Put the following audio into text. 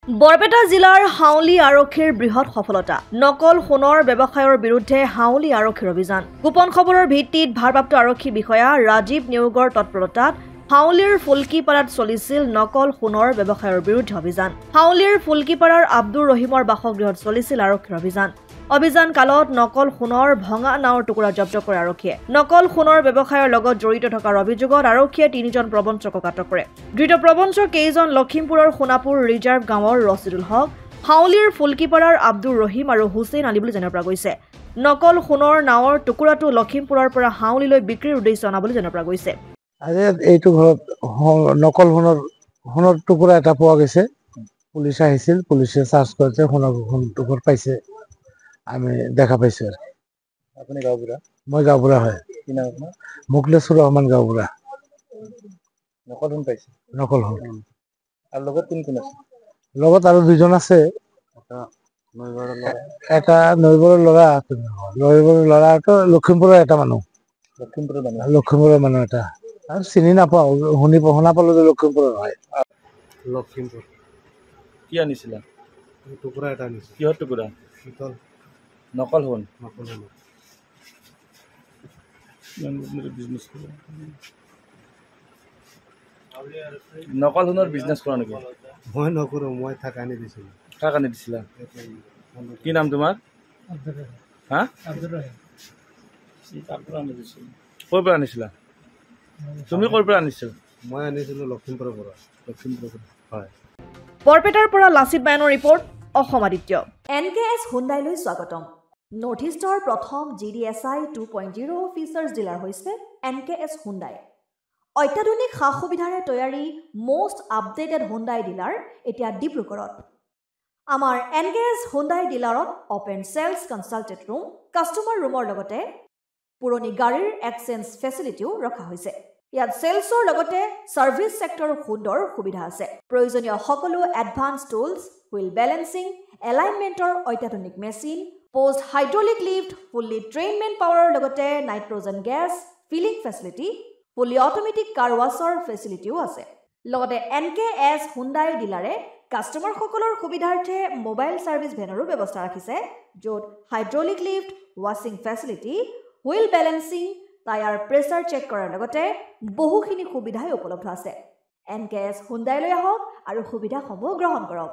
বৰপেটা জিলাৰ হাউলি আৰক্ষীৰ বৃহৎ সফলতা নকল সোণৰ ব্যৱসায়ৰ বিৰুদ্ধে হাউলি আৰক্ষীৰ অভিযান গোপন খবৰৰ ভিত্তিত ভাৰপ্ৰাপ্ত আৰক্ষী বিষয়া ৰাজীৱ নিয়োগৰ তৎপৰতাত হাউলিৰ ফুলকিপাৰাত চলিছিল নকল সোণৰ ব্যৱসায়ৰ বিৰুদ্ধে অভিযান হাউলিৰ ফুলকিপাৰাৰ আব্দুৰ ৰহিমৰ বাসগৃহত চলিছিল আৰক্ষীৰ অভিযান কালত নকল সোণৰ ভঙা নাওৰ টুকুৰা জব্দ কৰে আৰক্ষীয়ে নকল সোণৰ ব্যৱসায়ৰ লগত জড়িত থকাৰ অভিযোগত আৰক্ষীয়ে 3জন প্ৰবঞ্চকক আটক কৰে ধৃত প্ৰবঞ্চক কেইজন লখিমপুৰৰ সোনাপুৰ ৰিজাৰ্ভ গাঁৱৰ ৰছিদুল হক হাউলিৰ ফুলকিপাৰাৰ আব্দুৰ ৰহিম আৰু হুছেইন আলী বুলি জনাৰ পৰা গৈছে নকল সোণৰ নাওৰ টুকুৰাটো লখিমপুৰৰ পৰা হাউলিলৈ বিক্ৰীৰ উদ্দেশ্যে অনা বুলি জনাৰ পৰা গৈছে আজি এইটো ঘৰত নকল সোণৰ টুকুৰা এটা পোৱা গৈছে পুলিচ আহিছিল পুলিচে চাৰ্চ কৰিছে সোণৰ টুকুৰা পাইছে আমি দেখা পাইছো আপুনি গাঁওবুঢ়া মই গাঁওবুঢ়া হয় কি নাম আপোনাৰ মুকলেছুৰ ৰহমান গাঁওবুঢ়া নকল সোণ পাইছে নকল সোণ আৰু লগত কোন আছে লগত আৰু 2জন আছে এটা নৈবৰৰ ল'ৰাটো লখিমপুৰৰ এটা মানুহ লখিমপুৰৰ মানুহ এটা আৰু চিনি নাপাওঁ শুনা পালো যে লখিমপুৰৰ হয় লখিমপুৰ কি আনিছিলা টুকুৰা এটা আনিছিল কিহৰ টুকুৰা নকল সোণ নকল সোণৰ বিজনেছ কৰা নেকি মই নকৰোঁ মই থাক আনি দিছিলোঁ কাক আনি দিছিলা কি নাম তোমাৰ হা ক'ৰ পৰা আনিছিলা তুমি ক'ৰ পৰা আনিছিলা মই আনিছিলোঁ লখিমপুৰৰ পৰা হয় বৰপেটাৰ পৰা লাচিত বায়নৰ ৰিপৰ্ট অসম আদিত্য NKS হুণ্ডাইলৈ স্বাগতম নৰ্থ ইষ্টৰ প্ৰথম GDSI 2.0 ফিচাৰ্ছ ডিলাৰ হৈছে NKS হুণ্ডাই অত্যাধুনিক সা-সুবিধাৰে তৈয়াৰী মোষ্ট আপডেটেড হুণ্ডাই ডিলাৰ এতিয়া ডিব্ৰুগড়ত আমাৰ NKS হুণ্ডাই ডিলাৰত open sales consultant room customer ৰুমৰ লগতে পুৰণি গাড়ীৰ এক্সচেঞ্জ ফেচিলিটিও ৰখা হৈছে ইয়াত সেলছৰ লগতে সাৰ্ভিস সেক্টৰৰ সুন্দৰ সুবিধা আছে প্ৰয়োজনীয় সকলো এডভান্স টুলছ হুইল বেলেন্সিং এলাইনমেন্টৰ অত্যাধুনিক machine post hydraulic lift fully ট্ৰেইনমেন্ট পাৱাৰৰ লগতে nitrogen gas filling facility fully automatic car ৱাছৰ ফেচিলিটিও আছে লগতে NKS হুণ্ডাই ডিলাৰে কাস্টমাৰ সকলৰ সুবিধাৰ্থে মোবাইল সাৰ্ভিস ভেনৰো ব্যৱস্থা ৰাখিছে য'ত হাইড্ৰলিক লিফ্ট ৱাছিং facility wheel balancing tyre pressure check কৰাৰ লগতে বহুখিনি সুবিধাই উপলব্ধ আছে NKS হুণ্ডাইলৈ আহক আৰু সুবিধাসমূহ গ্ৰহণ কৰক